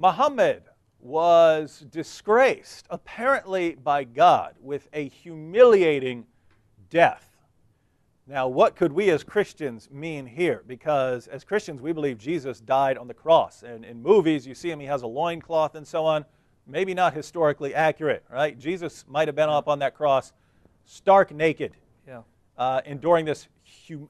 Muhammad was disgraced, apparently by God, with a humiliating death. Now, what could we as Christians mean here? Because as Christians, we believe Jesus died on the cross. And in movies, you see him, he has a loincloth and so on. Maybe not historically accurate, right? Jesus might have been up on that cross stark naked, enduring this,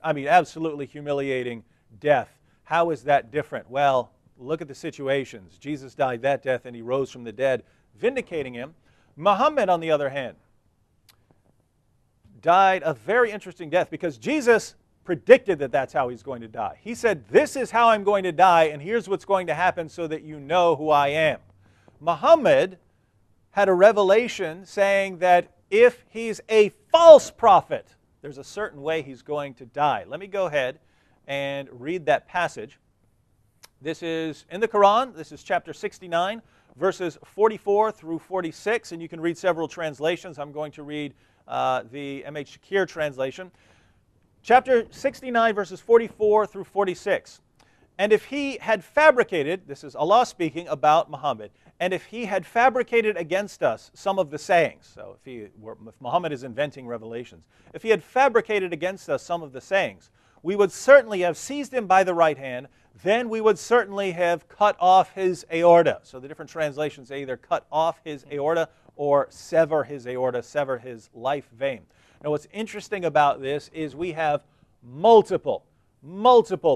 absolutely humiliating death. How is that different? Well, look at the situations. Jesus died that death and he rose from the dead, vindicating him. Muhammad, on the other hand, died a very interesting death because Jesus predicted that that's how he's going to die. He said, this is how I'm going to die, and here's what's going to happen so that you know who I am. Muhammad had a revelation saying that if he's a false prophet, there's a certain way he's going to die. Let me go ahead and read that passage. This is in the Qur'an. This is chapter 69, verses 44 through 46, and you can read several translations. I'm going to read the M.H. Shakir translation. Chapter 69, verses 44 through 46. And if he had fabricated, this is Allah speaking about Muhammad, and if he had fabricated against us some of the sayings, so if Muhammad is inventing revelations, if he had fabricated against us some of the sayings, we would certainly have seized him by the right hand, then we would certainly have cut off his aorta. So the different translations say either cut off his aorta or sever his aorta, sever his life vein. Now what's interesting about this is we have multiple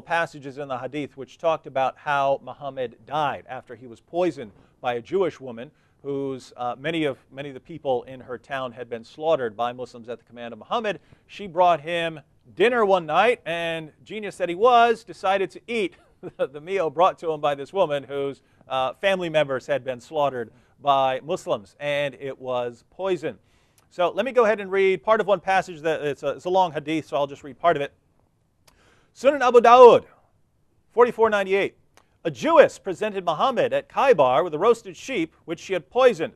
passages in the hadith which talked about how Muhammad died after he was poisoned by a Jewish woman whose many of the people in her town had been slaughtered by Muslims at the command of Muhammad. She brought him dinner one night, and genius that he was, decided to eat the meal brought to him by this woman whose family members had been slaughtered by Muslims, and it was poison. So let me go ahead and read part of one passage. It's a long hadith, so I'll just read part of it. Sunan Abu Dawud, 4498. A Jewess presented Muhammad at Khaybar with a roasted sheep, which she had poisoned.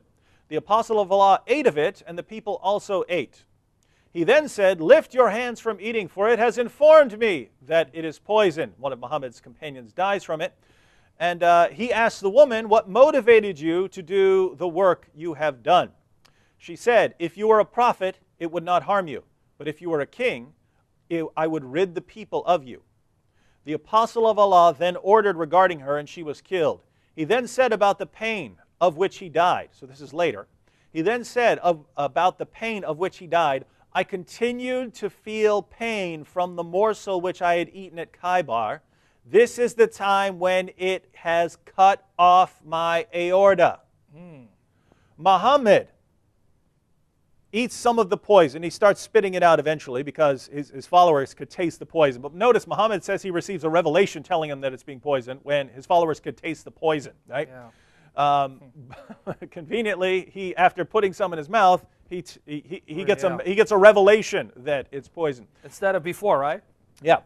The apostle of Allah ate of it, and the people also ate. He then said, lift your hands from eating, for it has informed me that it is poison. One of Muhammad's companions dies from it. And he asked the woman, what motivated you to do the work you have done? She said, if you were a prophet, it would not harm you. But if you were a king, I would rid the people of you. The apostle of Allah then ordered regarding her, and she was killed. He then said about the pain of which he died. So this is later. He then said about the pain of which he died, I continued to feel pain from the morsel which I had eaten at Khaybar. This is the time when it has cut off my aorta. Muhammad eats some of the poison. He starts spitting it out eventually because his followers could taste the poison. But notice Muhammad says he receives a revelation telling him that it's being poisoned when his followers could taste the poison, right? Yeah. Conveniently, after putting some in his mouth, he gets a revelation that it's poison. Instead of before, right? Yeah.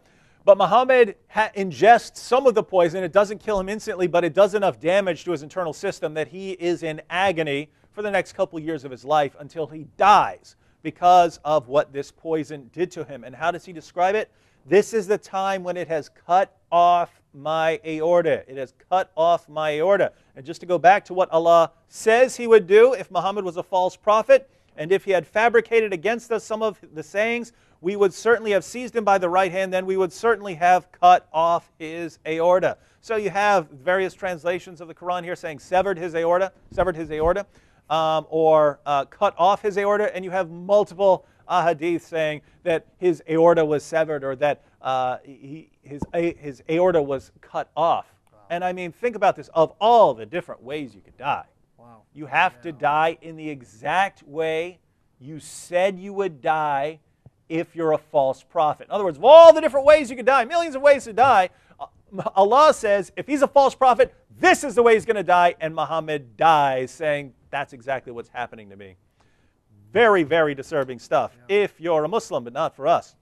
But Muhammad ingests some of the poison. It doesn't kill him instantly, but it does enough damage to his internal system that he is in agony for the next couple years of his life until he dies because of what this poison did to him. And how does he describe it? This is the time when it has cut off my aorta. It has cut off my aorta. And just to go back to what Allah says he would do if Muhammad was a false prophet, and if he had fabricated against us some of the sayings, we would certainly have seized him by the right hand, then we would certainly have cut off his aorta. So you have various translations of the Qur'an here saying severed his aorta, or cut off his aorta, and you have multiple ahadith saying that his aorta was severed or that his aorta was cut off. Wow. And I mean, think about this. Of all the different ways you could die, wow, you have to die in the exact way you said you would die if you're a false prophet. In other words, of all the different ways you could die, millions of ways to die, Allah says, if he's a false prophet, this is the way he's going to die, and Muhammad dies saying, that's exactly what's happening to me. Very, very disturbing stuff if you're a Muslim, but not for us.